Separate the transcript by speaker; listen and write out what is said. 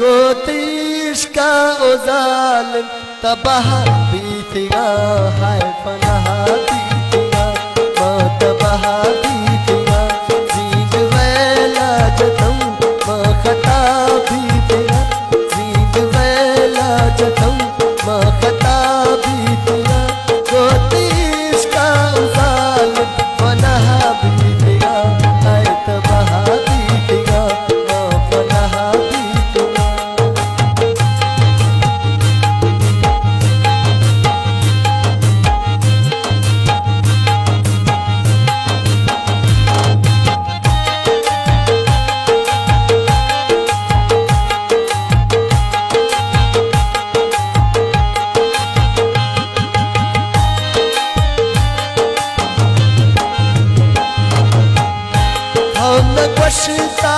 Speaker 1: गोतीश का ओ जालिम तबाह बीतेगा हाय फनाह बीतेगा माँ तबाह बीतेगा जीद वैला जतम माँ खता बीतेगा जीद वैला जतम माँ खता बीतेगा गोतीश का ओ जालिम फनाह बीतेगा हाय तबाह बीतेगा माँ फनाह गोश्ता